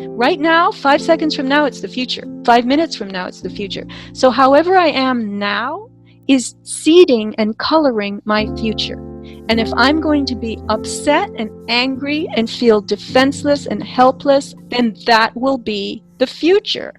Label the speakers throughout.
Speaker 1: Right now, 5 seconds from now, it's the future. 5 minutes from now, it's the future. So however I am now is seeding and coloring my future. And if I'm going to be upset and angry and feel defenseless and helpless, then that will be the future.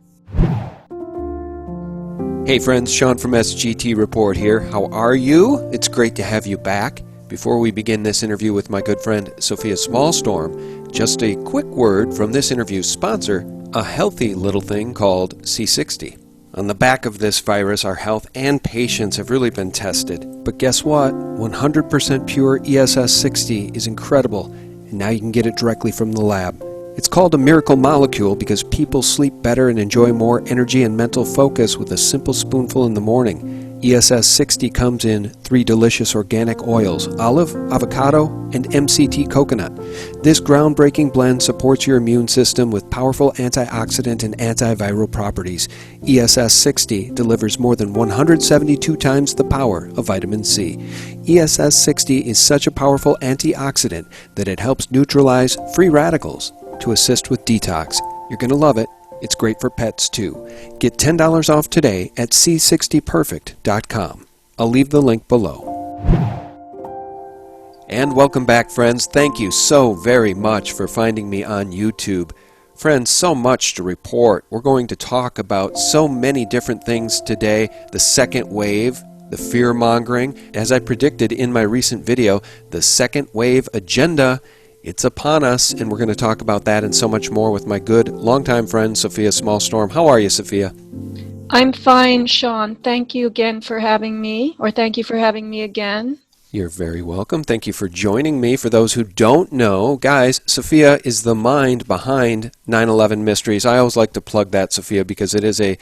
Speaker 2: Hey friends, Sean from SGT Report here. How are you? It's great to have you back. Before we begin this interview with my good friend Sofia Smallstorm, just a quick word from this interview's sponsor, a healthy little thing called C60. On the back of this virus, our health and patience have really been tested. But guess what? 100% pure ESS60 is incredible, and now you can get it directly from the lab. It's called a miracle molecule because people sleep better and enjoy more energy and mental focus with a simple spoonful in the morning. ESS60 comes in 3 delicious organic oils, olive, avocado, and MCT coconut. This groundbreaking blend supports your immune system with powerful antioxidant and antiviral properties. ESS60 delivers more than 172 times the power of vitamin C. ESS60 is such a powerful antioxidant that it helps neutralize free radicals to assist with detox. You're going to love it. It's great for pets too. Get $10 off today at c60perfect.com. I'll leave the link below. And welcome back, friends. Thank you so very much for finding me on YouTube. Friends, so much to report. We're going to talk about so many different things today. The second wave, the fear-mongering. As I predicted in my recent video, the second wave agenda, it's upon us, and we're going to talk about that and so much more with my good longtime friend, Sofia Smallstorm. How are you, Sofia?
Speaker 1: I'm fine, Sean. Thank you again for having me, or thank you for having me again.
Speaker 2: You're very welcome. Thank you for joining me. For those who don't know, guys, Sofia is the mind behind 9/11 Mysteries. I always like to plug that, Sofia, because it is a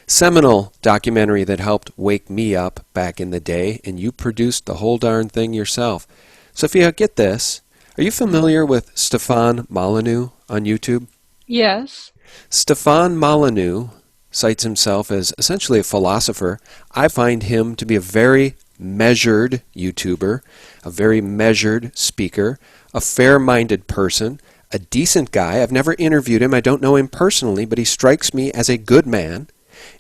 Speaker 2: seminal documentary that helped wake me up back in the day, and you produced the whole darn thing yourself. Sofia, get this. Are you familiar with Stefan Molyneux on YouTube?
Speaker 1: Yes.
Speaker 2: Stefan Molyneux cites himself as essentially a philosopher. I find him to be a very measured YouTuber, a very measured speaker, a fair-minded person, a decent guy. I've never interviewed him. I don't know him personally, but he strikes me as a good man.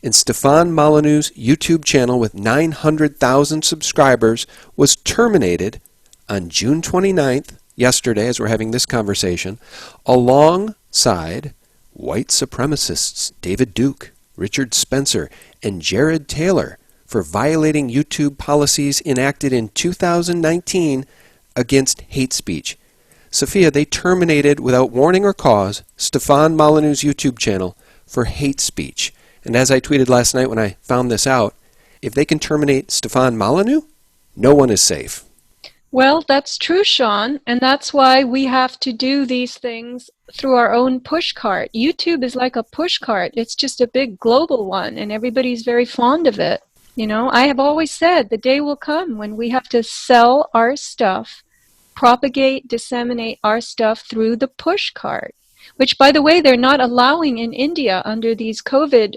Speaker 2: And Stefan Molyneux's YouTube channel with 900,000 subscribers was terminated on June 29th, yesterday, as we're having this conversation, alongside white supremacists David Duke, Richard Spencer, and Jared Taylor for violating YouTube policies enacted in 2019 against hate speech. Sofia, they terminated without warning or cause Stefan Molyneux's YouTube channel for hate speech. And as I tweeted last night when I found this out, if they can terminate Stefan Molyneux, no one is safe.
Speaker 1: Well, that's true, Sean, and that's why we have to do these things through our own pushcart. YouTube is like a pushcart. It's just a big global one, and everybody's very fond of it. You know, I have always said the day will come when we have to sell our stuff, propagate, disseminate our stuff through the pushcart, which, by the way, they're not allowing in India under these COVID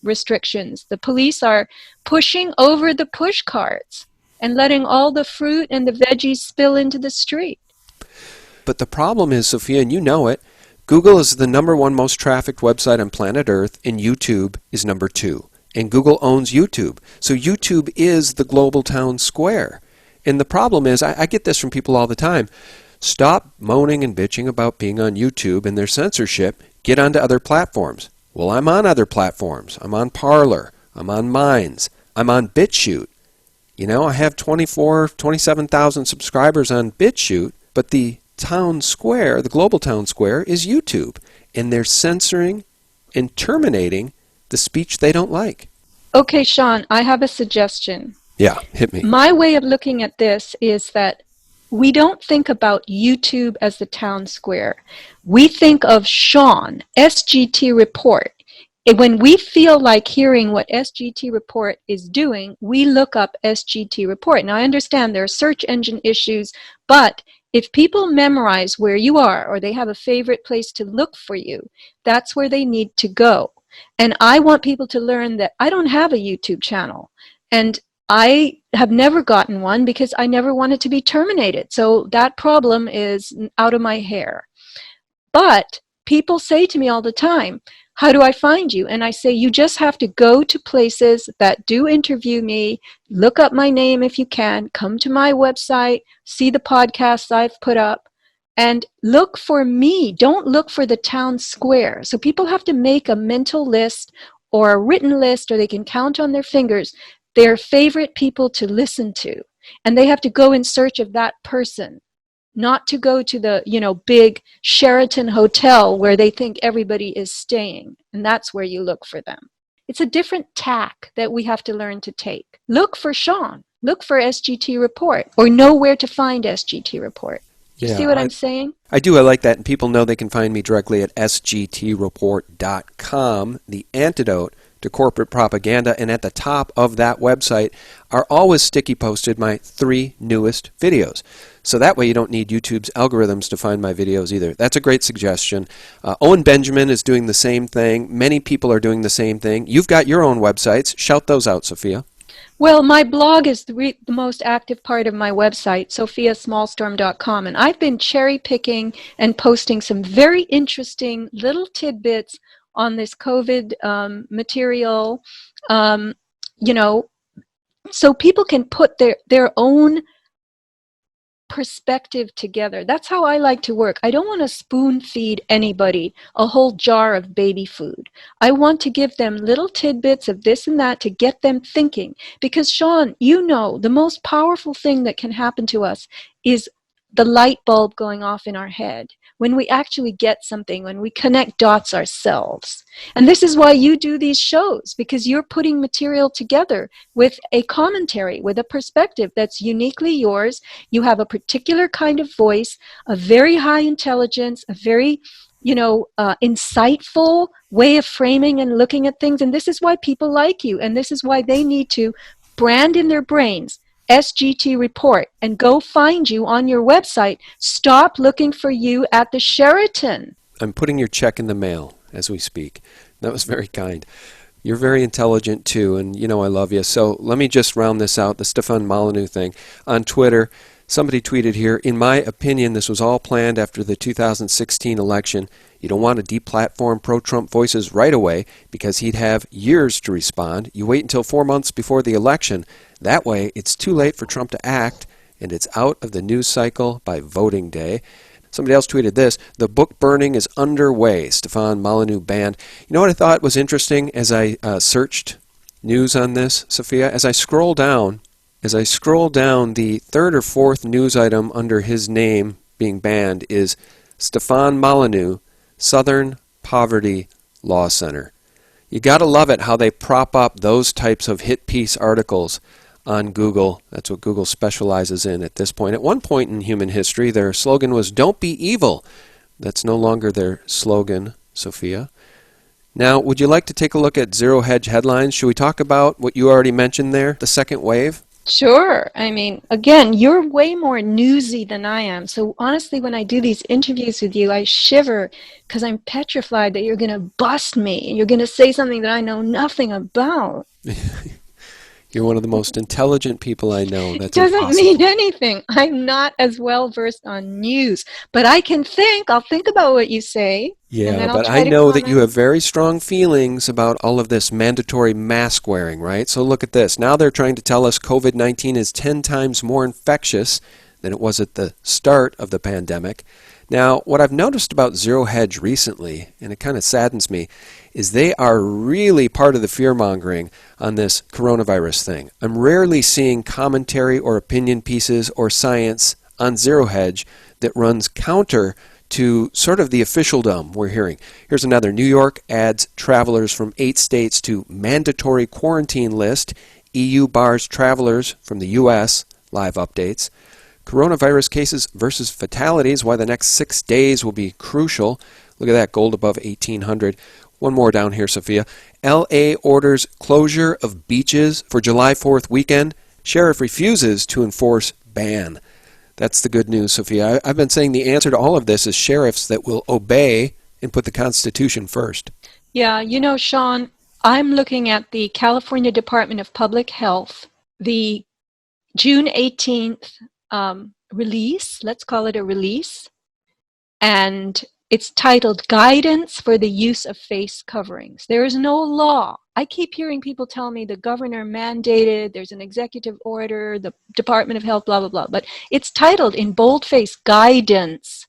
Speaker 1: restrictions. The police are pushing over the pushcarts and letting all the fruit and the veggies spill into the street.
Speaker 2: But the problem is, Sofia, and you know it, Google is the #1 most trafficked website on planet Earth, and YouTube is #2. And Google owns YouTube. So YouTube is the global town square. And the problem is, I get this from people all the time, stop moaning and bitching about being on YouTube and their censorship, get onto other platforms. Well, I'm on other platforms. I'm on Parler. I'm on Minds. I'm on BitChute. You know, I have 27,000 subscribers on BitChute, but the town square, the global town square, is YouTube. And they're censoring and terminating the speech they don't like.
Speaker 1: Okay, Sean, I have a suggestion.
Speaker 2: Yeah, hit me.
Speaker 1: My way of looking at this is that we don't think about YouTube as the town square. We think of Sean, SGT Report. And when we feel like hearing what SGT Report is doing, we look up SGT Report. Now, I understand there are search engine issues, but if people memorize where you are or they have a favorite place to look for you, that's where they need to go. And I want people to learn that I don't have a YouTube channel. And I have never gotten one because I never wanted to be terminated. So that problem is out of my hair. But people say to me all the time, how do I find you? And I say, you just have to go to places that do interview me, look up my name if you can, come to my website, see the podcasts I've put up, and look for me. Don't look for the town square. So people have to make a mental list or a written list, or they can count on their fingers their favorite people to listen to. And they have to go in search of that person, not to go to the, big Sheraton hotel where they think everybody is staying. And that's where you look for them. It's a different tack that we have to learn to take. Look for Sean. Look for SGT Report, or know where to find SGT Report. You see what I'm saying?
Speaker 2: I do. I like that. And people know they can find me directly at sgtreport.com, the antidote to corporate propaganda. And at the top of that website are always sticky posted my 3 newest videos. So that way you don't need YouTube's algorithms to find my videos either. That's a great suggestion. Owen Benjamin is doing the same thing. Many people are doing the same thing. You've got your own websites. Shout those out, Sophia.
Speaker 1: Well, my blog is the most active part of my website, sofiasmallstorm.com, and I've been cherry picking and posting some very interesting little tidbits on this COVID material, so people can put their own perspective together. That's how I like to work. I don't want to spoon feed anybody a whole jar of baby food. I want to give them little tidbits of this and that to get them thinking. Because Sean, the most powerful thing that can happen to us is the light bulb going off in our head when we actually get something, when we connect dots ourselves. And this is why you do these shows, because you're putting material together with a commentary, with a perspective that's uniquely yours. You have a particular kind of voice, a very high intelligence, a very insightful way of framing and looking at things. And this is why people like you. And this is why they need to brand in their brains SGT Report and go find you on your website. Stop looking for you at the Sheraton.
Speaker 2: I'm putting your check in the mail as we speak. That was very kind. You're very intelligent too, and I love you. So let me just round this out, the Stefan Molyneux thing. On Twitter, somebody tweeted here, in my opinion, this was all planned after the 2016 election. You don't want to deplatform pro-Trump voices right away because he'd have years to respond. You wait until 4 months before the election. That way, it's too late for Trump to act, and it's out of the news cycle by voting day. Somebody else tweeted this, the book burning is underway, Stefan Molyneux banned. You know what I thought was interesting as I searched news on this, Sophia? As I scroll down, the third or fourth news item under his name being banned is Stefan Molyneux, Southern Poverty Law Center. You gotta love it how they prop up those types of hit piece articles on Google. That's what Google specializes in at this point. At one point in human history, their slogan was, "Don't be evil." That's no longer their slogan, Sophia. Now, would you like to take a look at Zero Hedge headlines? Should we talk about what you already mentioned there, the second wave?
Speaker 1: Sure. I mean, again, you're way more newsy than I am. So honestly, when I do these interviews with you, I shiver because I'm petrified that you're going to bust me. You're going to say something that I know nothing about.
Speaker 2: You're one of the most intelligent people I know. That's
Speaker 1: Doesn't
Speaker 2: impossible.
Speaker 1: mean anything. I'm not as well versed on news, but I can think. I'll think about what you say.
Speaker 2: Yeah,
Speaker 1: and then I'll
Speaker 2: but
Speaker 1: try
Speaker 2: I
Speaker 1: to
Speaker 2: know that
Speaker 1: comment.
Speaker 2: you have very strong feelings about all of this mandatory mask wearing, right? So look at this. Now they're trying to tell us COVID-19 is 10 times more infectious than it was at the start of the pandemic. Now, what I've noticed about Zero Hedge recently, and it kind of saddens me, is they are really part of the fear-mongering on this coronavirus thing. I'm rarely seeing commentary or opinion pieces or science on Zero Hedge that runs counter to sort of the officialdom we're hearing. Here's another. New York adds travelers from 8 states to mandatory quarantine list. EU bars travelers from the U.S. Live updates. Coronavirus cases versus fatalities, why the next 6 days will be crucial. Look at that, gold above 1800. One more down here, Sophia. L.A. orders closure of beaches for July 4th weekend. Sheriff refuses to enforce ban. That's the good news, Sophia. I've been saying the answer to all of this is sheriffs that will obey and put the Constitution first.
Speaker 1: Yeah, Sean, I'm looking at the California Department of Public Health, the June 18th release, let's call it a release, and It's titled Guidance for the Use of Face Coverings. There is no law. I keep hearing people tell me the governor mandated, there's an executive order, the Department of Health, blah, blah, blah. But it's titled in boldface, Guidance.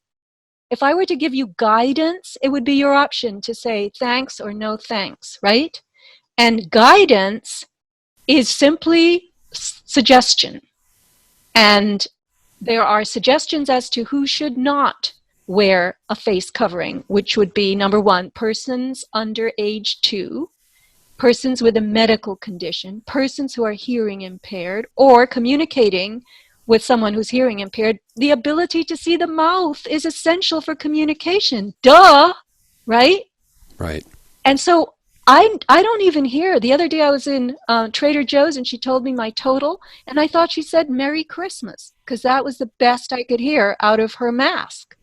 Speaker 1: If I were to give you guidance, it would be your option to say thanks or no thanks, right? And guidance is simply suggestion. And there are suggestions as to who should not wear a face covering, which would be, number one, persons under age 2, persons with a medical condition, persons who are hearing impaired, or communicating with someone who's hearing impaired. The ability to see the mouth is essential for communication. Duh, right?
Speaker 2: Right.
Speaker 1: And so I don't even hear. The other day I was in Trader Joe's and she told me my total, and I thought she said Merry Christmas, because that was the best I could hear out of her mask.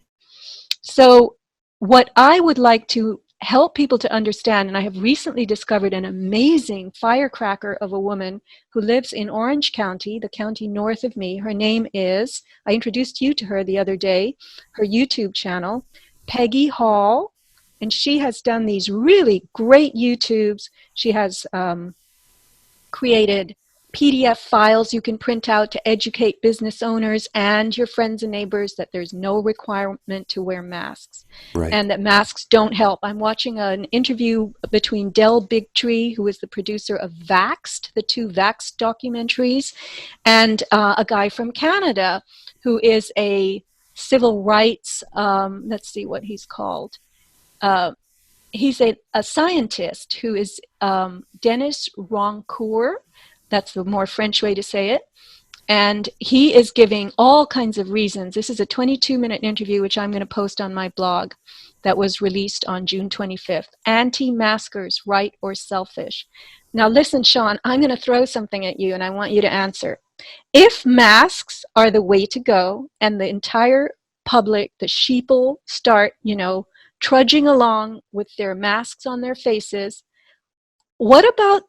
Speaker 1: So what I would like to help people to understand, and I have recently discovered an amazing firecracker of a woman who lives in Orange County, the county north of me. Her name is, I introduced you to her the other day, her YouTube channel, Peggy Hall. And she has done these really great YouTubes. She has created PDF files you can print out to educate business owners and your friends and neighbors that there's no requirement to wear masks,
Speaker 2: Right.
Speaker 1: and that masks don't help. I'm watching an interview between Del Bigtree, who is the producer of Vaxxed, the 2 Vaxxed documentaries, and a guy from Canada who is a civil rights, let's see what he's called. He's a scientist who is Denis Roncourt. That's the more French way to say it. And he is giving all kinds of reasons. This is a 22-minute interview, which I'm going to post on my blog, that was released on June 25th. Anti-maskers, right or selfish? Now listen, Sean, I'm going to throw something at you, and I want you to answer. If masks are the way to go, and the entire public, the sheeple, start, trudging along with their masks on their faces, what about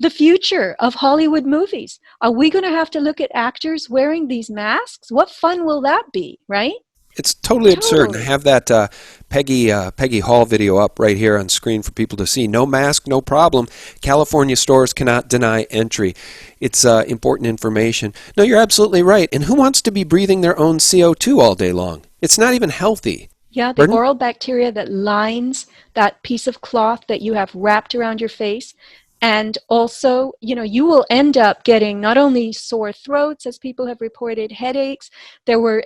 Speaker 1: the future of Hollywood movies? Are we going to have to look at actors wearing these masks? What fun will that be, right?
Speaker 2: It's totally absurd. And I
Speaker 1: Totally.
Speaker 2: have that Peggy Hall video up right here on screen for people to see. No mask, no problem. California stores cannot deny entry. It's important information. No, you're absolutely right. And who wants to be breathing their own CO2 all day long? It's not even healthy.
Speaker 1: Yeah, the
Speaker 2: Pardon?
Speaker 1: oral bacteria that lines that piece of cloth that you have wrapped around your face. And also, you will end up getting not only sore throats, as people have reported, headaches. There were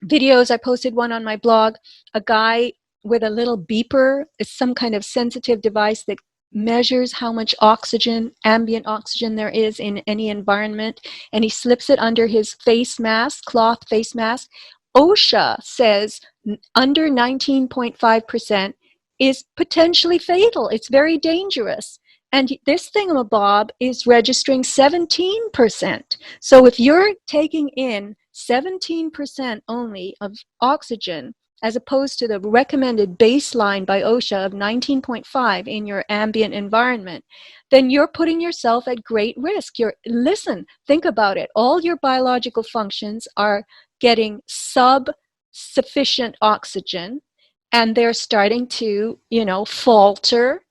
Speaker 1: videos, I posted one on my blog, a guy with a little beeper. It's some kind of sensitive device that measures how much oxygen, ambient oxygen there is in any environment, and he slips it under his face mask, cloth face mask. OSHA says under 19.5% is potentially fatal. It's very dangerous. And this thingamabob is registering 17%. So if you're taking in 17% only of oxygen, as opposed to the recommended baseline by OSHA of 19.5 in your ambient environment, then you're putting yourself at great risk. Listen, think about it. All your biological functions are getting sufficient oxygen, and they're starting to, falter.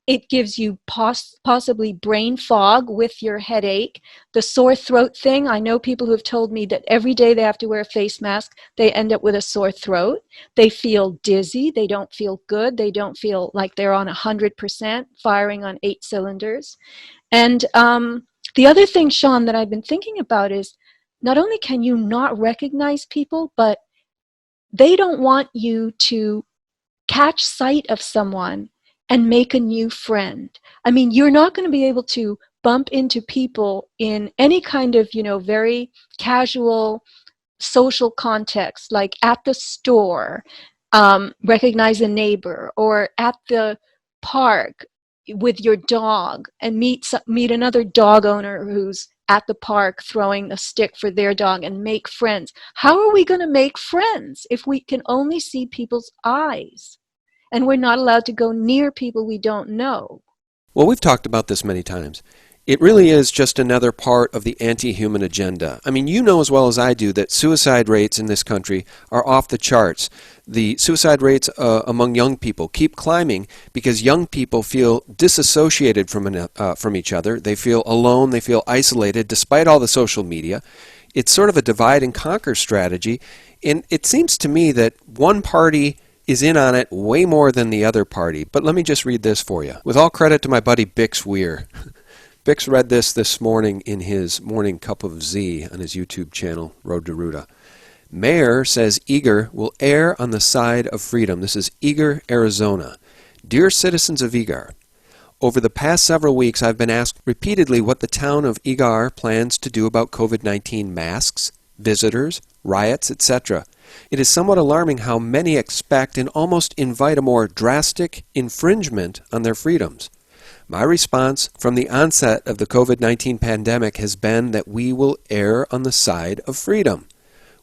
Speaker 1: It gives you possibly brain fog with your headache. The sore throat thing, I know people who have told me that every day they have to wear a face mask, they end up with a sore throat. They feel dizzy. They don't feel good. They don't feel like they're on 100%, firing on 8 cylinders. And the other thing, Sean, that I've been thinking about is not only can you not recognize people, but they don't want you to catch sight of someone and make a new friend. I mean, you're not going to be able to bump into people in any kind of, very casual social context, like at the store, recognize a neighbor, or at the park with your dog and meet another dog owner who's at the park throwing a stick for their dog and make friends. How are we going to make friends if we can only see people's eyes? And we're not allowed to go near people we don't know.
Speaker 2: Well, we've talked about this many times. It really is just another part of the anti-human agenda. I mean, you know as well as I do that suicide rates in this country are off the charts. The suicide rates among young people keep climbing because young people feel disassociated from each other. They feel alone, they feel isolated despite all the social media. It's sort of a divide and conquer strategy, and it seems to me that one party is in on it way more than the other party. But let me just read this for you. With all credit to my buddy Bix Weir. Bix read this morning in his morning cup of Z on his YouTube channel, Road to Ruta. Mayor says Eagar will err on the side of freedom. This is Eagar, Arizona. Dear citizens of Eagar, over the past several weeks I've been asked repeatedly what the town of Eagar plans to do about COVID-19 masks, visitors, riots, etc. It is somewhat alarming how many expect and almost invite a more drastic infringement on their freedoms. My response from the onset of the COVID-19 pandemic has been that we will err on the side of freedom.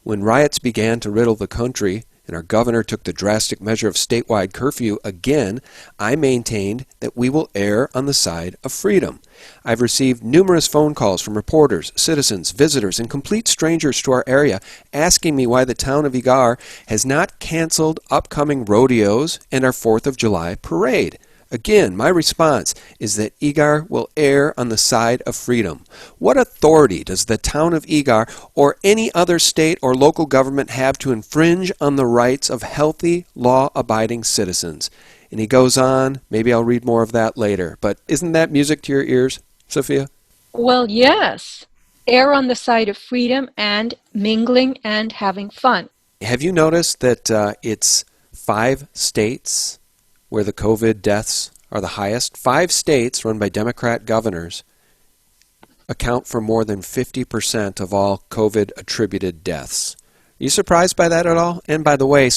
Speaker 2: When riots began to riddle the country and our governor took the drastic measure of statewide curfew again, I maintained that we will err on the side of freedom. I've received numerous phone calls from reporters, citizens, visitors, and complete strangers to our area asking me why the town of Eagar has not canceled upcoming rodeos and our 4th of July parade. Again, my response is that Eagar will err on the side of freedom. What authority does the town of Eagar or any other state or local government have to infringe on the rights of healthy, law-abiding citizens? And he goes on, maybe I'll read more of that later, but isn't that music to your ears, Sophia?
Speaker 1: Well, yes. Err on the side of freedom and mingling and having fun.
Speaker 2: Have you noticed that it's 5 states where the COVID deaths are the highest? 5 states run by Democrat governors account for more than 50% of all COVID-attributed deaths. Are you surprised by that at all? And by the way,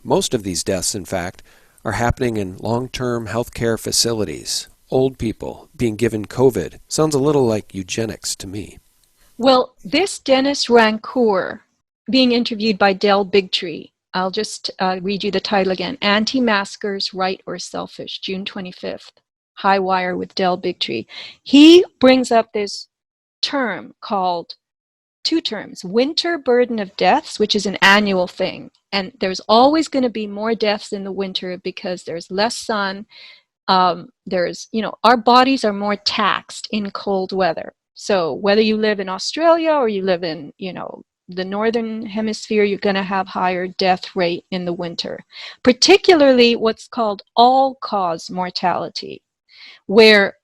Speaker 2: most of these deaths, in fact, are happening in long-term healthcare facilities. Old people being given COVID. Sounds a little like eugenics to me.
Speaker 1: Well, this Dennis Rancour being interviewed by Del Bigtree, I'll just read you the title again. Anti-Maskers, Right or Selfish, June 25th. High Wire with Del Bigtree. He brings up this term called, 2 terms, winter burden of deaths, which is an annual thing. And there's always going to be more deaths in the winter because there's less sun. Our bodies are more taxed in cold weather. So whether you live in Australia or you live in, the northern hemisphere, you're going to have higher death rate in the winter, particularly what's called all-cause mortality, where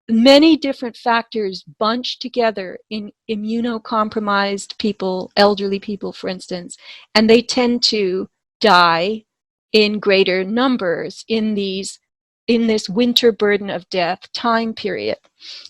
Speaker 1: many different factors bunch together in immunocompromised people, elderly people, for instance, and they tend to die in greater numbers in this winter burden of death time period.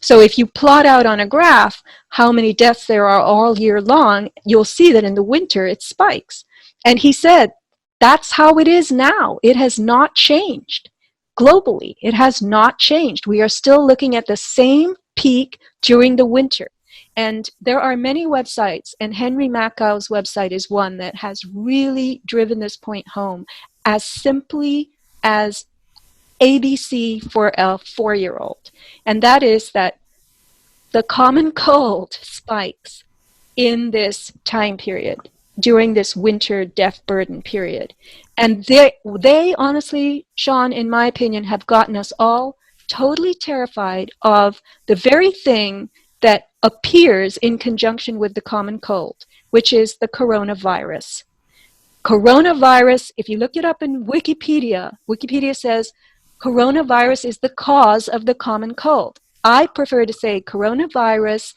Speaker 1: So if you plot out on a graph how many deaths there are all year long, you'll see that in the winter it spikes. And he said, that's how it is now. It has not changed. Globally, it has not changed. We are still looking at the same peak during the winter. And there are many websites, and Henry Mackow's website is one that has really driven this point home as simply as ABC for a 4-year-old. And that is that the common cold spikes in this time period, during this winter death burden period. And they honestly, Sean, in my opinion, have gotten us all totally terrified of the very thing that appears in conjunction with the common cold, which is the coronavirus. Coronavirus, if you look it up in Wikipedia, Wikipedia says coronavirus is the cause of the common cold. I prefer to say coronavirus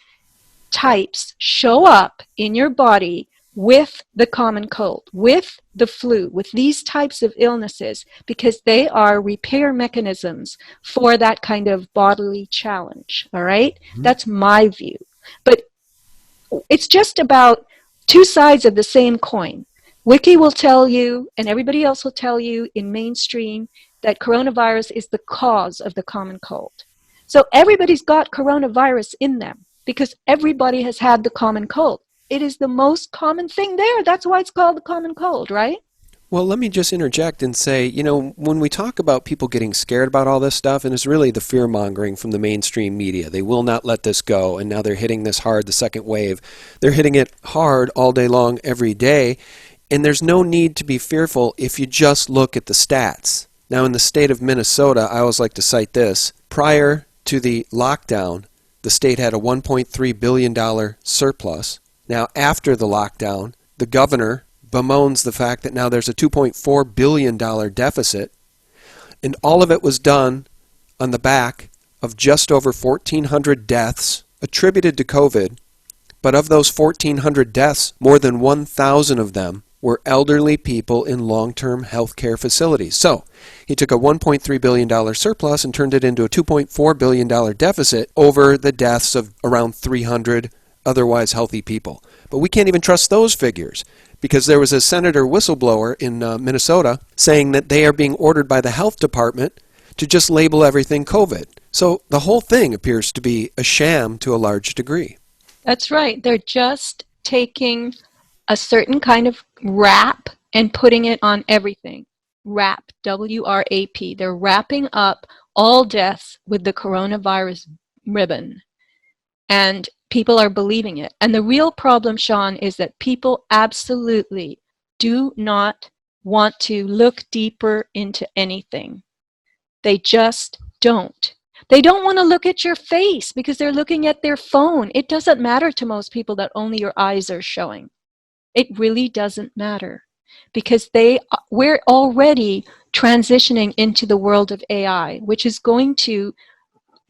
Speaker 1: types show up in your body with the common cold, with the flu, with these types of illnesses, because they are repair mechanisms for that kind of bodily challenge, all right? Mm-hmm. That's my view. But it's just about 2 sides of the same coin. Wiki will tell you, and everybody else will tell you in mainstream, that coronavirus is the cause of the common cold. So everybody's got coronavirus in them because everybody has had the common cold. It is the most common thing there. That's why it's called the common cold, right?
Speaker 2: Well, let me just interject and say, when we talk about people getting scared about all this stuff, and it's really the fear-mongering from the mainstream media. They will not let this go, and now they're hitting this hard, the second wave. They're hitting it hard all day long, every day, and there's no need to be fearful if you just look at the stats. Now, in the state of Minnesota, I always like to cite this. Prior to the lockdown, the state had a $1.3 billion surplus. Now, after the lockdown, the governor bemoans the fact that now there's a $2.4 billion deficit, and all of it was done on the back of just over 1,400 deaths attributed to COVID, but of those 1,400 deaths, more than 1,000 of them were elderly people in long-term health care facilities. So he took a $1.3 billion surplus and turned it into a $2.4 billion deficit over the deaths of around 300 otherwise healthy people. But we can't even trust those figures, because there was a senator whistleblower in Minnesota saying that they are being ordered by the health department to just label everything COVID. So the whole thing appears to be a sham to a large degree.
Speaker 1: That's right. They're just taking a certain kind of wrap and putting it on everything. Wrap, W-R-A-P. They're wrapping up all deaths with the coronavirus ribbon. And people are believing it. And the real problem, Sean, is that people absolutely do not want to look deeper into anything. They just don't. They don't want to look at your face because they're looking at their phone. It doesn't matter to most people that only your eyes are showing. It really doesn't matter, because we're already transitioning into the world of AI, which is going to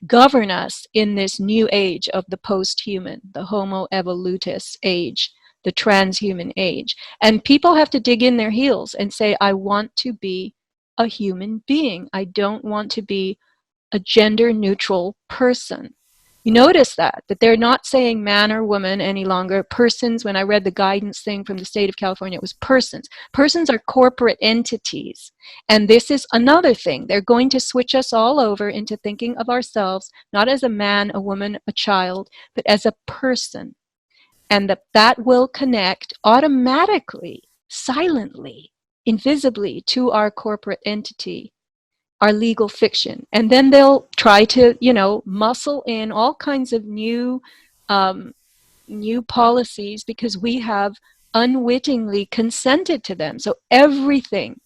Speaker 1: govern us in this new age of the post-human, the Homo evolutus age, the transhuman age. And people have to dig in their heels and say, I want to be a human being. I don't want to be a gender-neutral person. You notice that they're not saying man or woman any longer. Persons, when I read the guidance thing from the state of California, it was persons. Persons are corporate entities. And this is another thing. They're going to switch us all over into thinking of ourselves, not as a man, a woman, a child, but as a person. And that will connect automatically, silently, invisibly to our corporate entity, our legal fiction. And then they'll try to, muscle in all kinds of new policies because we have unwittingly consented to them. So everything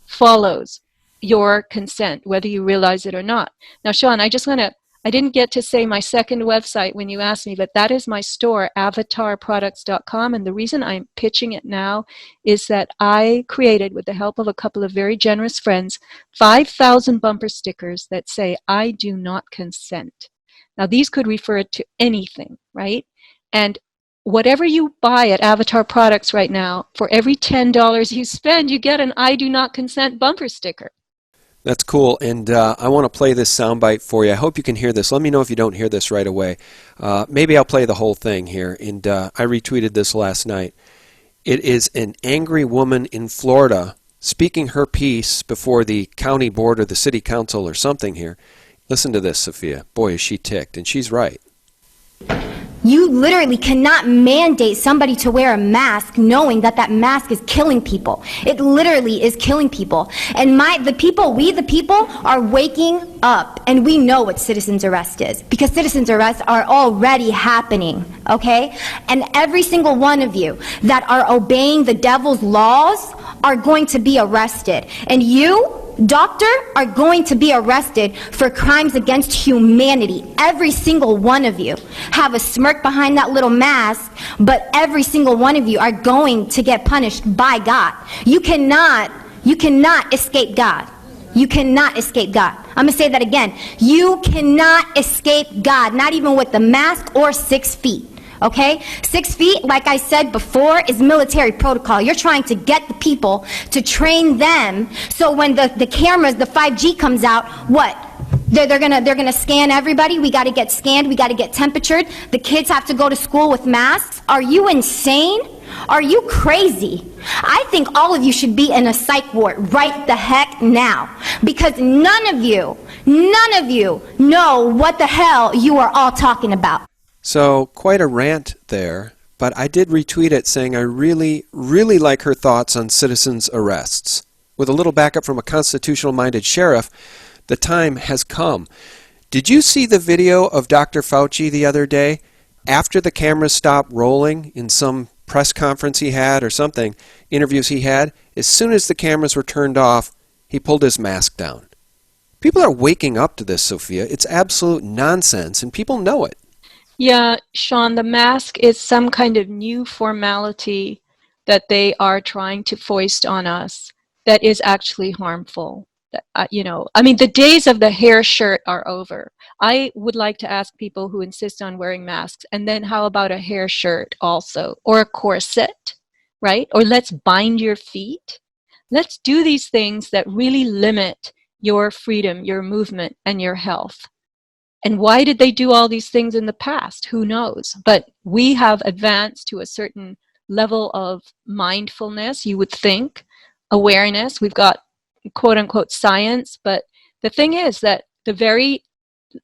Speaker 1: follows your consent, whether you realize it or not. Now, Sean, I didn't get to say my second website when you asked me, but that is my store, avatarproducts.com. And the reason I'm pitching it now is that I created, with the help of a couple of very generous friends, 5,000 bumper stickers that say, I do not consent. Now, these could refer to anything, right? And whatever you buy at Avatar Products right now, for every $10 you spend, you get an I do not consent bumper sticker.
Speaker 2: That's cool, and I want to play this soundbite for you. I hope you can hear this. Let me know if you don't hear this right away. Maybe I'll play the whole thing here, and I retweeted this last night. It is an angry woman in Florida speaking her piece before the county board or the city council or something here. Listen to this, Sophia. Boy, is she ticked, and she's right.
Speaker 3: You literally cannot mandate somebody to wear a mask knowing that that mask is killing people. It literally is killing people. And we the people, are waking up, and we know what citizen's arrest is, because citizen's arrests are already happening, okay? And every single one of you that are obeying the devil's laws are going to be arrested. And you, doctor, are going to be arrested for crimes against humanity. Every single one of you have a smirk behind that little mask, but every single one of you are going to get punished by God. You cannot escape God. You cannot escape God. I'm going to say that again. You cannot escape God, not even with the mask or 6 feet. Okay? 6 feet, like I said before, is military protocol. You're trying to get the people to train them so when the cameras, the 5G comes out, what? They're gonna scan everybody. We got to get scanned. We got to get temperatured. The kids have to go to school with masks. Are you insane? Are you crazy? I think all of you should be in a psych ward right the heck now, because none of you know what the hell you are all talking about.
Speaker 2: So, quite a rant there, but I did retweet it saying I really, really like her thoughts on citizens' arrests. With a little backup from a constitutional-minded sheriff, the time has come. Did you see the video of Dr. Fauci the other day? After the cameras stopped rolling in some press conference he had or something, interviews he had, as soon as the cameras were turned off, he pulled his mask down. People are waking up to this, Sophia. It's absolute nonsense, and people know it.
Speaker 1: Yeah, Sean, the mask is some kind of new formality that they are trying to foist on us that is actually harmful. I mean, the days of the hair shirt are over. I would like to ask people who insist on wearing masks, and then how about a hair shirt also, or a corset, right? Or let's bind your feet. Let's do these things that really limit your freedom, your movement, and your health. And why did they do all these things in the past? Who knows? But we have advanced to a certain level of mindfulness, you would think, awareness. We've got quote unquote science, but the thing is that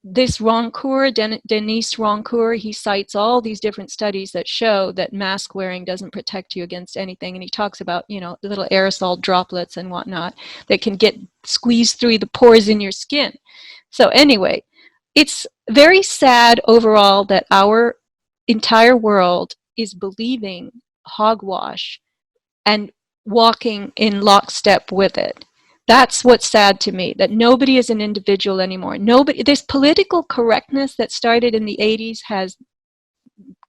Speaker 1: this Roncourt, Denis Roncourt, he cites all these different studies that show that mask wearing doesn't protect you against anything. And he talks about, the little aerosol droplets and whatnot that can get squeezed through the pores in your skin. So anyway, it's very sad overall that our entire world is believing hogwash and walking in lockstep with it. That's what's sad to me, that nobody is an individual anymore. This political correctness that started in the 80s has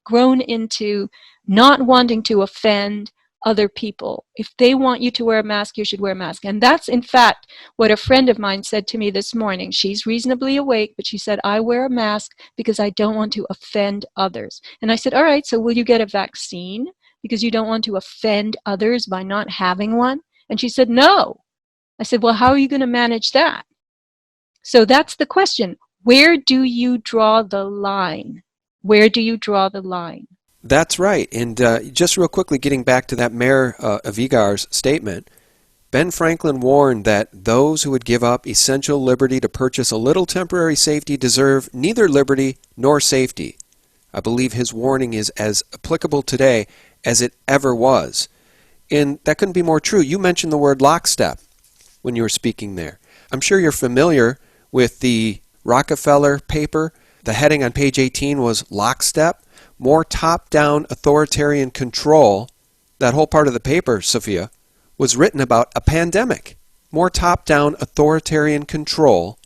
Speaker 1: grown into not wanting to offend other people. If they want you to wear a mask, you should wear a mask. And that's, in fact, what a friend of mine said to me this morning. She's reasonably awake, but she said, I wear a mask because I don't want to offend others. And I said, all right, so will you get a vaccine because you don't want to offend others by not having one? And she said, no. I said, well, how are you going to manage that? So that's the question. Where do you draw the line? Where do you draw the line?
Speaker 2: That's right. And just real quickly, getting back to that Mayor of Egar's statement, Ben Franklin warned that those who would give up essential liberty to purchase a little temporary safety deserve neither liberty nor safety. I believe his warning is as applicable today as it ever was. And that couldn't be more true. You mentioned the word lockstep when you were speaking there. I'm sure you're familiar with the Rockefeller paper. The heading on page 18 was Lockstep, More Top-Down Authoritarian Control. That whole part of the paper, Sophia, was written about a pandemic. More top-down authoritarian control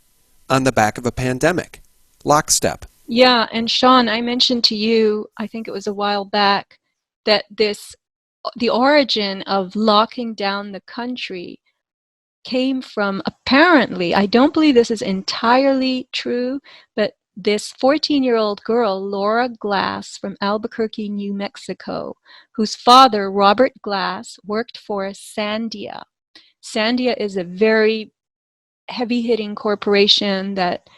Speaker 2: on the back of a pandemic. Lockstep.
Speaker 1: Yeah, and Sean, I mentioned to you, I think it was a while back, that the origin of locking down the country came from, apparently, I don't believe this is entirely true, but this 14-year-old girl, Laura Glass from Albuquerque, New Mexico, whose father, Robert Glass, worked for Sandia. Sandia is a very heavy-hitting corporation that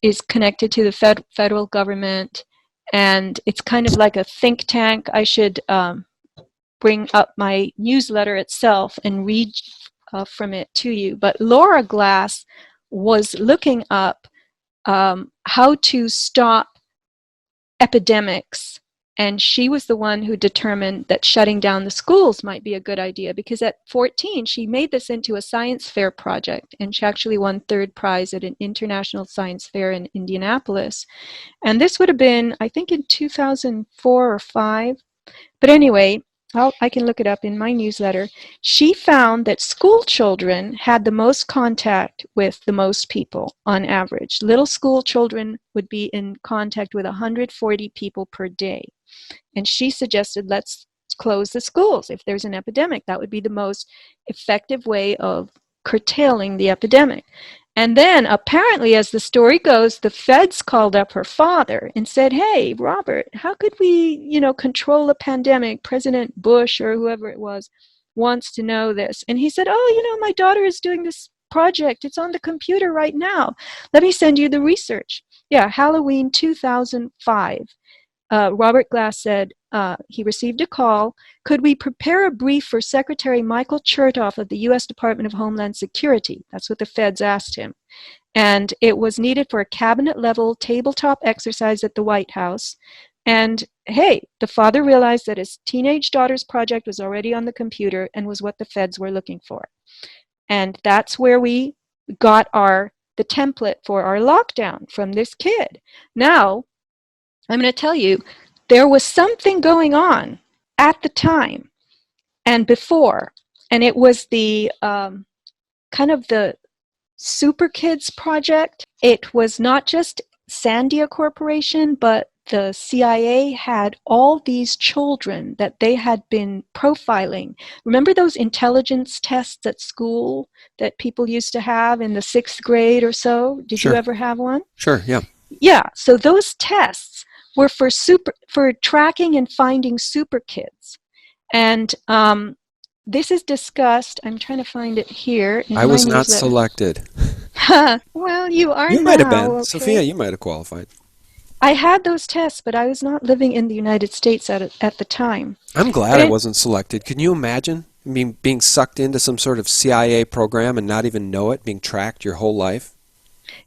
Speaker 1: is connected to the federal government, and it's kind of like a think tank. I should bring up my newsletter itself and read from it to you. But Laura Glass was looking up how to stop epidemics, and she was the one who determined that shutting down the schools might be a good idea, because at 14 she made this into a science fair project, and she actually won third prize at an international science fair in Indianapolis. And this would have been, I think, in 2004 or 5. But anyway, I can look it up in my newsletter. She found that school children had the most contact with the most people on average. Little school children would be in contact with 140 people per day. And she suggested, let's close the schools. If there's an epidemic, that would be the most effective way of curtailing the epidemic. And then apparently, as the story goes, the feds called up her father and said, hey, Robert, how could we, control a pandemic? President Bush or whoever it was wants to know this. And he said, oh, my daughter is doing this project. It's on the computer right now. Let me send you the research. Yeah, Halloween 2005. Robert Glass said he received a call. Could we prepare a brief for Secretary Michael Chertoff of the U.S. Department of Homeland Security? That's what the feds asked him. And it was needed for a cabinet-level tabletop exercise at the White House. And hey, the father realized that his teenage daughter's project was already on the computer and was what the feds were looking for. And that's where we got the template for our lockdown from this kid. Now, I'm going to tell you, there was something going on at the time and before, and it was the kind of the Super Kids project. It was not just Sandia Corporation, but the CIA had all these children that they had been profiling. Remember those intelligence tests at school that people used to have in the 6th grade or so? Did you
Speaker 2: Sure.
Speaker 1: ever have one?
Speaker 2: Sure, yeah.
Speaker 1: Yeah, so those tests were for tracking and finding super kids. And this is discussed, I'm trying to find it here in
Speaker 2: I
Speaker 1: my
Speaker 2: was not
Speaker 1: newsletter.
Speaker 2: selected.
Speaker 1: Well, you are
Speaker 2: You
Speaker 1: now,
Speaker 2: might have been.
Speaker 1: okay?
Speaker 2: Sophia, you might have qualified.
Speaker 1: I had those tests, but I was not living in the United States at the time.
Speaker 2: I'm glad
Speaker 1: But
Speaker 2: I wasn't selected. Can you imagine being sucked into some sort of CIA program and not even know it, being tracked your whole life?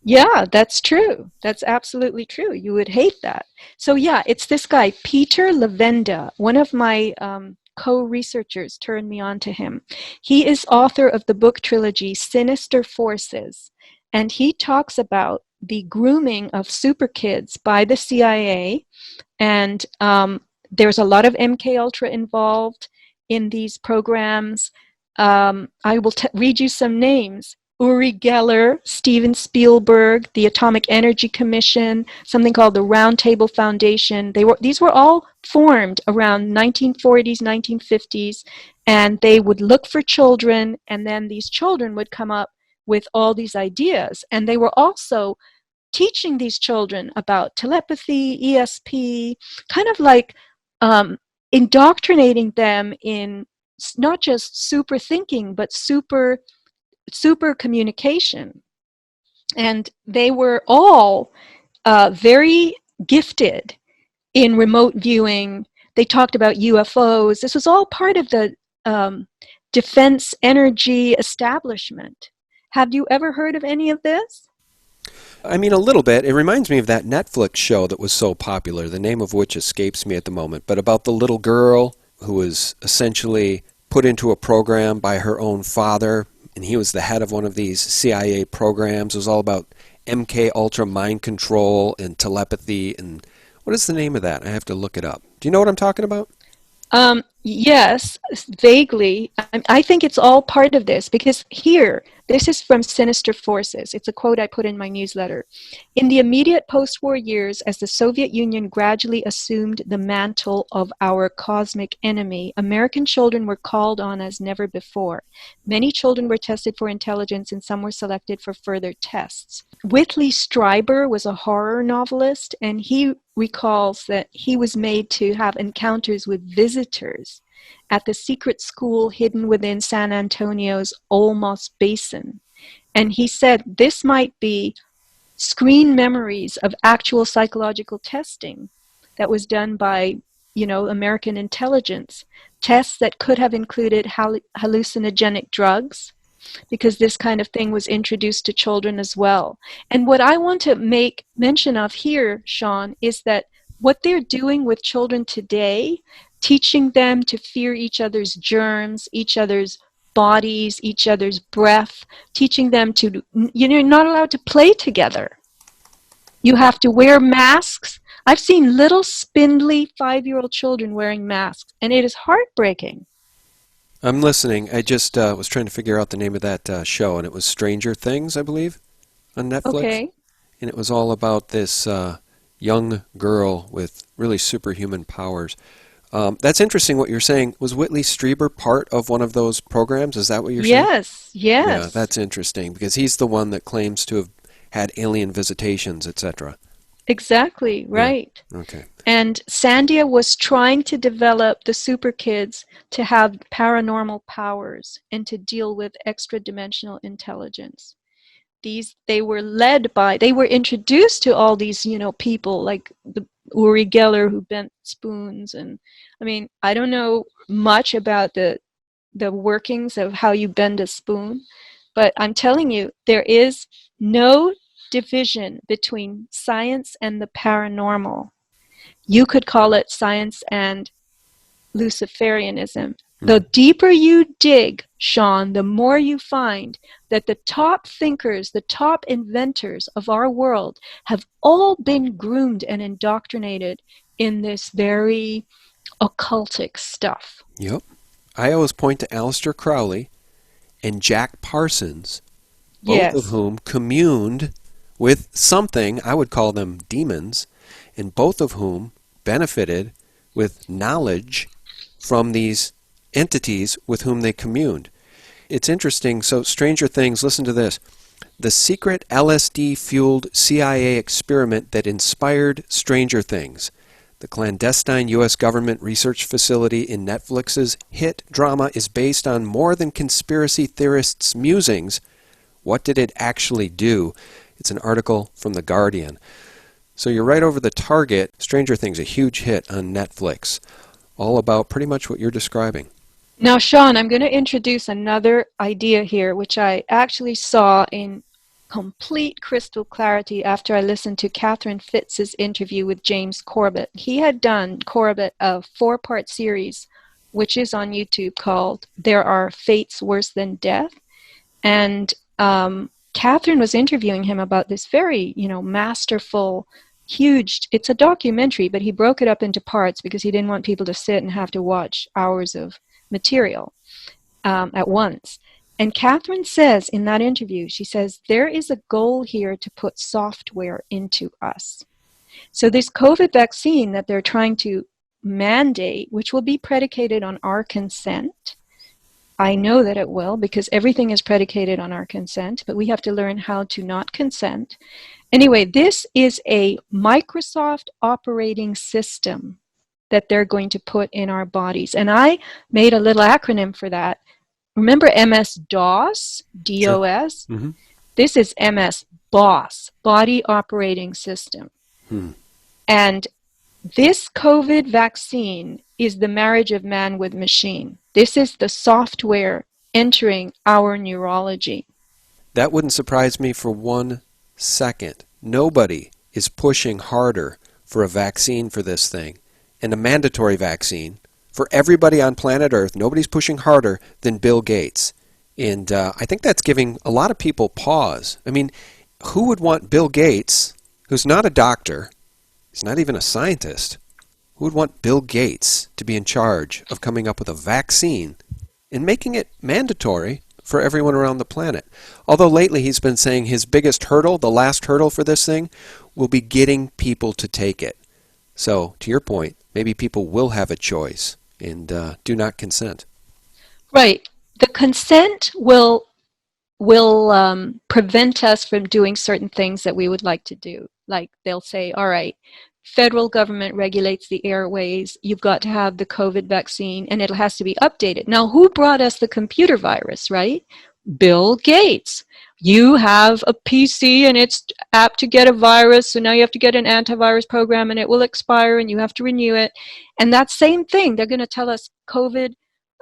Speaker 1: yeah, that's true. That's absolutely true. You would hate that. So yeah, it's this guy, Peter Levenda. One of my co-researchers turned me on to him. He is author of the book trilogy Sinister Forces, and he talks about the grooming of super kids by the CIA, and there's a lot of MK Ultra involved in these programs. I will read you some names. Uri Geller, Steven Spielberg, the Atomic Energy Commission, something called the Round Table Foundation. These were all formed around 1940s, 1950s, and they would look for children, and then these children would come up with all these ideas. And they were also teaching these children about telepathy, ESP, kind of like indoctrinating them in not just super thinking, but super communication. And they were all very gifted in remote viewing. They talked about UFOs. This was all part of the defense energy establishment. Have you ever heard of any of this?
Speaker 2: I mean, a little bit. It reminds me of that Netflix show that was so popular, the name of which escapes me at the moment, but about the little girl who was essentially put into a program by her own father, and he was the head of one of these CIA programs. It was all about MK Ultra mind control and telepathy. And what is the name of that? I have to look it up. Do you know what I'm talking about?
Speaker 1: Yes, vaguely. I think it's all part of this because here, this is from Sinister Forces. It's a quote I put in my newsletter. In the immediate post-war years, as the Soviet Union gradually assumed the mantle of our cosmic enemy, American children were called on as never before. Many children were tested for intelligence and some were selected for further tests. Whitley Strieber was a horror novelist, and he recalls that he was made to have encounters with visitors at the secret school hidden within San Antonio's Olmos Basin. And he said this might be screen memories of actual psychological testing that was done by, American intelligence, tests that could have included hallucinogenic drugs, because this kind of thing was introduced to children as well. And what I want to make mention of here, Sean, is that what they're doing with children today, teaching them to fear each other's germs, each other's bodies, each other's breath, teaching them to, you're not allowed to play together. You have to wear masks. I've seen little spindly 5-year-old children wearing masks, and it is heartbreaking.
Speaker 2: I'm listening. I just was trying to figure out the name of that show, and it was Stranger Things, I believe, on Netflix.
Speaker 1: Okay.
Speaker 2: And it was all about this young girl with really superhuman powers. That's interesting what you're saying. Was Whitley Strieber part of one of those programs? Is that what you're saying?
Speaker 1: Yes, yes.
Speaker 2: Yeah, that's interesting, because he's the one that claims to have had alien visitations, etc.
Speaker 1: Exactly, right.
Speaker 2: Yeah. Okay.
Speaker 1: And Sandia was trying to develop the super kids to have paranormal powers and to deal with extra-dimensional intelligence. They were introduced to all these, people like the Uri Geller who bent spoons. And I mean, I don't know much about the workings of how you bend a spoon, but I'm telling you, there is no division between science and the paranormal. You could call it science and Luciferianism. The deeper you dig, Sean, the more you find that the top thinkers, the top inventors of our world have all been groomed and indoctrinated in this very occultic stuff.
Speaker 2: Yep. I always point to Aleister Crowley and Jack Parsons, both of whom communed with something, I would call them demons, and both of whom benefited with knowledge from these entities with whom they communed. It's interesting. So Stranger Things, listen to this. The secret LSD-fueled CIA experiment that inspired Stranger Things. The clandestine U.S. government research facility in Netflix's hit drama is based on more than conspiracy theorists' musings. What did it actually do? It's an article from The Guardian. So you're right over the target. Stranger Things, a huge hit on Netflix. All about pretty much what you're describing.
Speaker 1: Now, Sean, I'm going to introduce another idea here, which I actually saw in complete crystal clarity after I listened to Catherine Fitz's interview with James Corbett. He had done, Corbett, a 4-part series, which is on YouTube, called There Are Fates Worse Than Death. And Catherine was interviewing him about this very, masterful, huge, it's a documentary, but he broke it up into parts because he didn't want people to sit and have to watch hours of material at once. And Catherine says in that interview, she says, there is a goal here to put software into us. So this COVID vaccine that they're trying to mandate, which will be predicated on our consent, I know that it will, because everything is predicated on our consent, but we have to learn how to not consent. Anyway, this is a Microsoft operating system that they're going to put in our bodies. And I made a little acronym for that. Remember MS-DOS, DOS?
Speaker 2: Sure. Mm-hmm.
Speaker 1: This is MS-BOSS, Body Operating System. And this COVID vaccine is the marriage of man with machine. This is the software entering our neurology.
Speaker 2: That wouldn't surprise me for 1 second. Nobody is pushing harder for a vaccine for this thing, and a mandatory vaccine for everybody on planet Earth. Nobody's pushing harder than Bill Gates. And I think that's giving a lot of people pause. I mean, who would want Bill Gates, who's not a doctor, he's not even a scientist, who would want Bill Gates to be in charge of coming up with a vaccine and making it mandatory for everyone around the planet? Although lately he's been saying his biggest hurdle, the last hurdle for this thing, will be getting people to take it. So, to your point, maybe people will have a choice and do not consent.
Speaker 1: Right. The consent will prevent us from doing certain things that we would like to do. Like they'll say, all right, federal government regulates the airways, you've got to have the COVID vaccine, and it has to be updated. Now, who brought us the computer virus, right? Bill Gates. You have a PC and it's apt to get a virus, so now you have to get an antivirus program and it will expire and you have to renew it. And that same thing, they're going to tell us COVID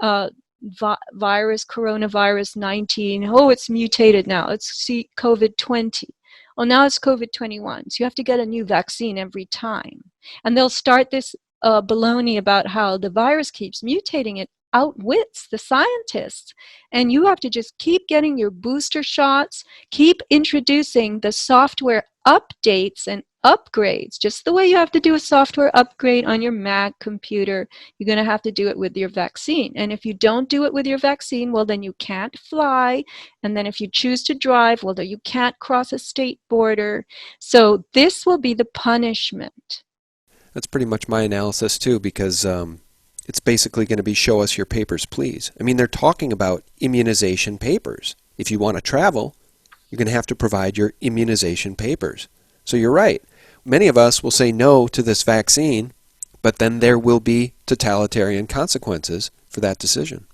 Speaker 1: virus, coronavirus 19, oh, it's mutated now. Let's see COVID 20. Well, now it's COVID 21. So you have to get a new vaccine every time. And they'll start this baloney about how the virus keeps mutating. It outwits the scientists. And you have to just keep getting your booster shots, keep introducing the software updates and upgrades, just the way you have to do a software upgrade on your Mac computer. You're going to have to do it with your vaccine. And if you don't do it with your vaccine, well, then you can't fly. And then if you choose to drive, well, then you can't cross a state border. So this will be the punishment.
Speaker 2: That's pretty much my analysis too, because it's basically going to be show us your papers, please. I mean, they're talking about immunization papers. If you want to travel, you're going to have to provide your immunization papers. So you're right. Many of us will say no to this vaccine, but then there will be totalitarian consequences for that decision.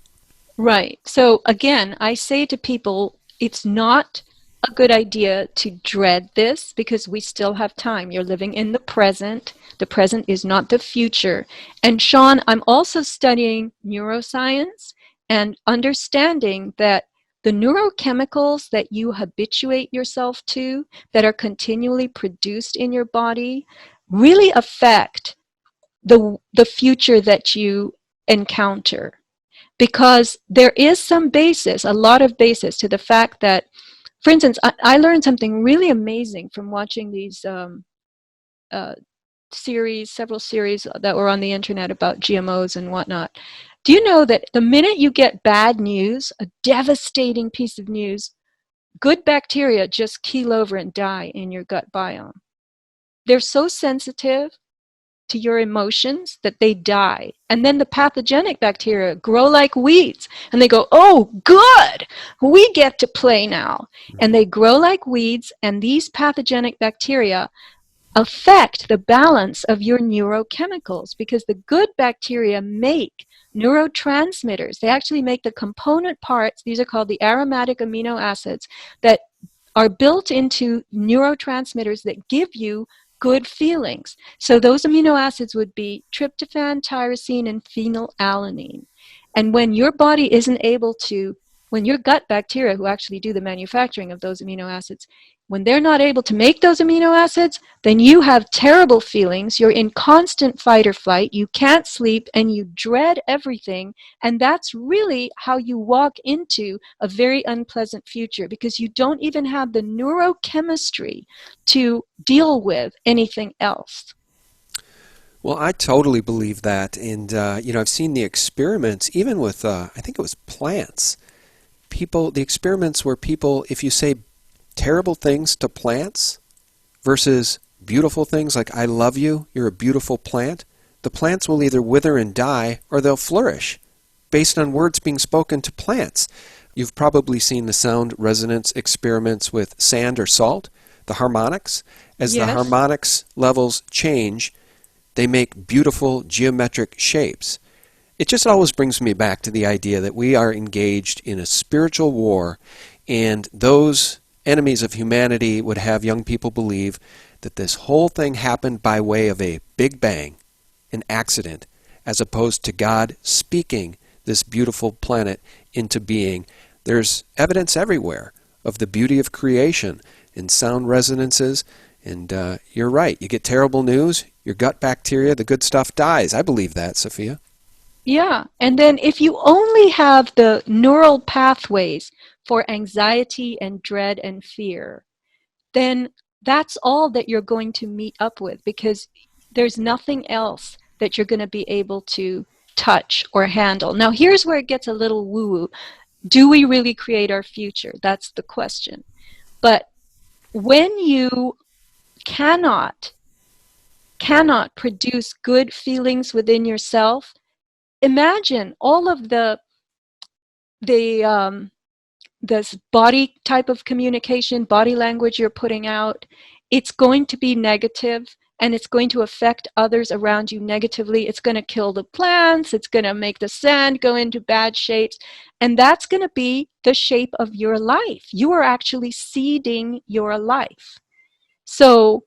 Speaker 1: Right. So again, I say to people, it's not a good idea to dread this because we still have time. You're living in the present. The present is not the future. And Sean, I'm also studying neuroscience and understanding that the neurochemicals that you habituate yourself to, that are continually produced in your body, really affect the future that you encounter. Because there is some basis, a lot of basis to the fact that, for instance, I learned something really amazing from watching these several series that were on the internet about GMOs and whatnot. Do you know that the minute you get bad news, a devastating piece of news, good bacteria just keel over and die in your gut biome? They're so sensitive to your emotions that they die. And then the pathogenic bacteria grow like weeds. And they go, oh, good, we get to play now. And they grow like weeds, and these pathogenic bacteria affect the balance of your neurochemicals, because the good bacteria make neurotransmitters. They actually make the component parts, these are called the aromatic amino acids, that are built into neurotransmitters that give you good feelings. So those amino acids would be tryptophan, tyrosine, and phenylalanine. And when your body isn't able to, when your gut bacteria, who actually do the manufacturing of those amino acids, when they're not able to make those amino acids, then you have terrible feelings. You're in constant fight or flight. You can't sleep, and you dread everything. And that's really how you walk into a very unpleasant future, because you don't even have the neurochemistry to deal with anything else.
Speaker 2: Well, I totally believe that. And, I've seen the experiments, even with, I think it was plants. The experiments where people, if you say terrible things to plants versus beautiful things like, I love you, you're a beautiful plant, the plants will either wither and die or they'll flourish based on words being spoken to plants. You've probably seen the sound resonance experiments with sand or salt, the harmonics. As
Speaker 1: Yes.
Speaker 2: the harmonics levels change, they make beautiful geometric shapes. It just always brings me back to the idea that we are engaged in a spiritual war, and those enemies of humanity would have young people believe that this whole thing happened by way of a big bang, an accident, as opposed to God speaking this beautiful planet into being. There's evidence everywhere of the beauty of creation in sound resonances, and you're right. You get terrible news, your gut bacteria, the good stuff dies. I believe that, Sophia.
Speaker 1: Yeah, and then if you only have the neural pathways for anxiety and dread and fear, then that's all that you're going to meet up with, because there's nothing else that you're going to be able to touch or handle. Now, here's where it gets a little woo-woo. Do we really create our future? That's the question. But when you cannot produce good feelings within yourself, imagine all of this body type of communication, body language you're putting out. It's going to be negative, and it's going to affect others around you negatively. It's going to kill the plants. It's going to make the sand go into bad shapes. And that's going to be the shape of your life. You are actually seeding your life. So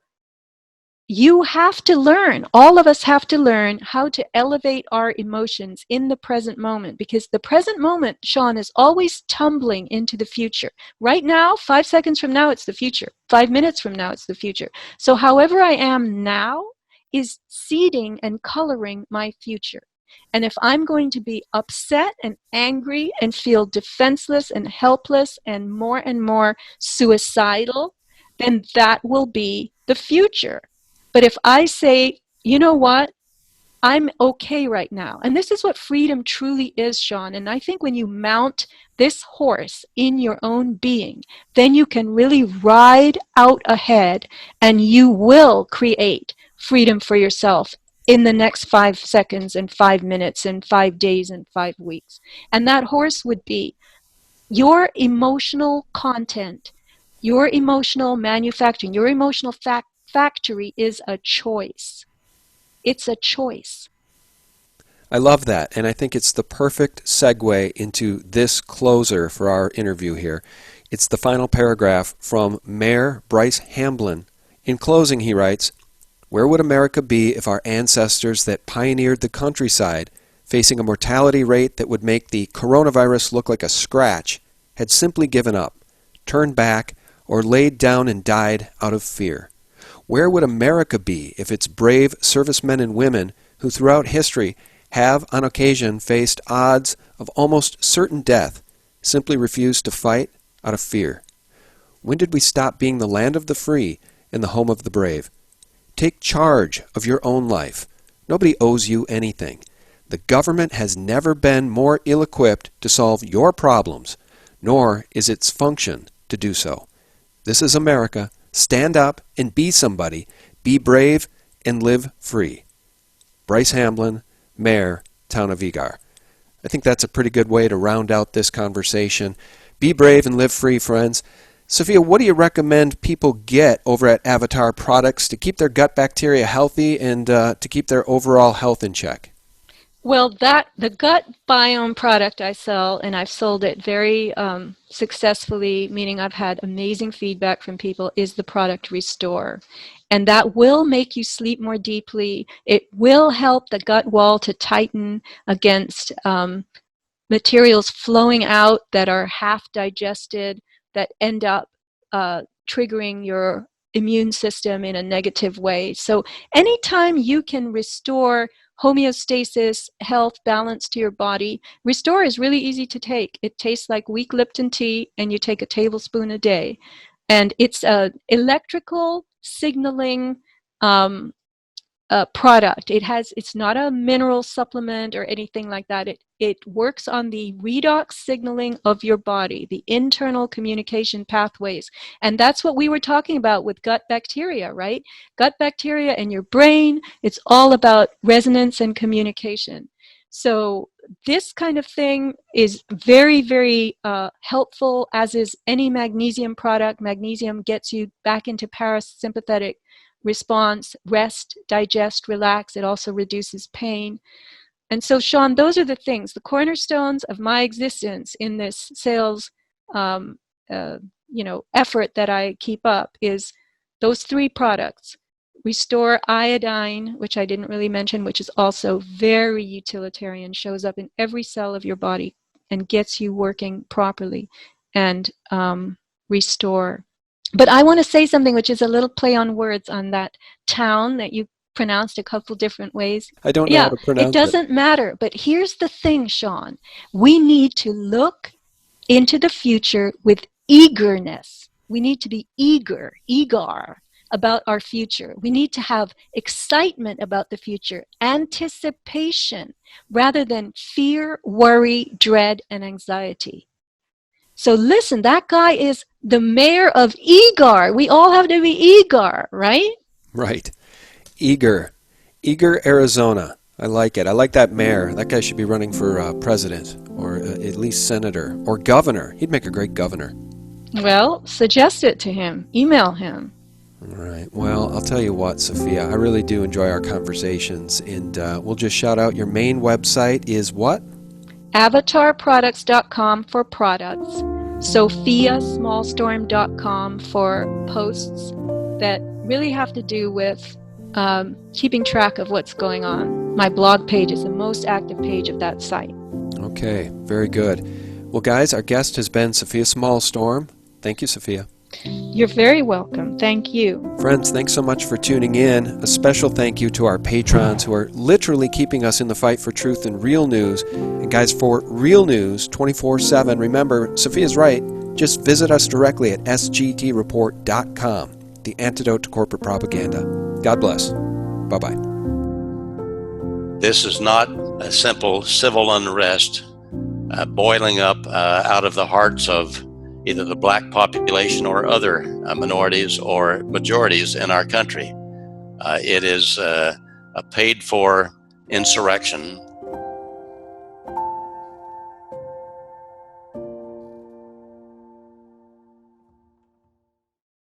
Speaker 1: you have to learn, all of us have to learn how to elevate our emotions in the present moment, because the present moment, Sean, is always tumbling into the future. Right now, 5 seconds from now, it's the future. 5 minutes from now, it's the future. So however I am now is seeding and coloring my future. And if I'm going to be upset and angry and feel defenseless and helpless and more suicidal, then that will be the future. But if I say, you know what, I'm okay right now. And this is what freedom truly is, Sean. And I think when you mount this horse in your own being, then you can really ride out ahead, and you will create freedom for yourself in the next 5 seconds and 5 minutes and 5 days and 5 weeks. And that horse would be your emotional content, your emotional manufacturing, your emotional factory is a choice. It's a choice.
Speaker 2: I love that, and I think it's the perfect segue into this closer for our interview here. It's the final paragraph from Mayor Bryce Hamblin. In closing, he writes, "Where would America be if our ancestors that pioneered the countryside, facing a mortality rate that would make the coronavirus look like a scratch, had simply given up, turned back, or laid down and died out of fear? Where would America be if its brave servicemen and women who throughout history have on occasion faced odds of almost certain death, simply refused to fight out of fear. When did we stop being the land of the free and the home of the brave? Take charge of your own life. Nobody owes you anything. The government has never been more ill-equipped to solve your problems, nor is its function to do so. This is America. Stand up and be somebody. Be brave and live free. Bryce Hamblin, Mayor, Town of Eagar. I think that's a pretty good way to round out this conversation. Be brave and live free, friends. Sofia, what do you recommend people get over at Avatar Products to keep their gut bacteria healthy and to keep their overall health in check?
Speaker 1: Well, the gut biome product I sell, and I've sold it very successfully, meaning I've had amazing feedback from people, is the product Restore. And that will make you sleep more deeply. It will help the gut wall to tighten against materials flowing out that are half digested, that end up triggering your immune system in a negative way. So anytime you can restore homeostasis, health, balance to your body, Restore is really easy to take. It tastes like weak Lipton tea, and you take a tablespoon a day. And it's an electrical signaling product. It's not a mineral supplement or anything like that. It works on the redox signaling of your body, the internal communication pathways. And that's what we were talking about with gut bacteria, right? Gut bacteria in your brain, it's all about resonance and communication. So this kind of thing is very, very helpful, as is any magnesium product. Magnesium gets you back into parasympathetic response, rest, digest, relax. It also reduces pain. And so, Sean, those are the things, the cornerstones of my existence in this sales effort that I keep up is those three products. Restore Iodine, which I didn't really mention, which is also very utilitarian, shows up in every cell of your body and gets you working properly. And Restore. But I want to say something which is a little play on words on that town that you pronounced a couple different ways.
Speaker 2: I don't know how to pronounce it.
Speaker 1: It doesn't matter. But here's the thing, Sean. We need to look into the future with eagerness. We need to be eager about our future. We need to have excitement about the future, anticipation, rather than fear, worry, dread, and anxiety. So listen, that guy is the mayor of Eagar. We all have to be eager, right?
Speaker 2: Right. Eagar, Arizona. I like it. I like that mayor. That guy should be running for president, or at least senator, or governor. He'd make a great governor.
Speaker 1: Well, suggest it to him. Email him.
Speaker 2: All right. Well, I'll tell you what, Sofia. I really do enjoy our conversations, and we'll just shout out your main website is what?
Speaker 1: AvatarProducts.com for products, SofiaSmallstorm.com for posts that really have to do with keeping track of what's going on. My blog page is the most active page of that site.
Speaker 2: Okay, very good. Well, guys, our guest has been Sofia Smallstorm. Thank you, Sofia.
Speaker 1: You're very welcome. Thank you.
Speaker 2: Friends, thanks so much for tuning in. A special thank you to our patrons who are literally keeping us in the fight for truth and real news. And guys, for real news 24/7, remember, Sofia's right. Just visit us directly at sgtreport.com, the antidote to corporate propaganda. God bless. Bye-bye.
Speaker 4: This is not a simple civil unrest boiling up out of the hearts of either the black population or other minorities or majorities in our country. It is a paid-for insurrection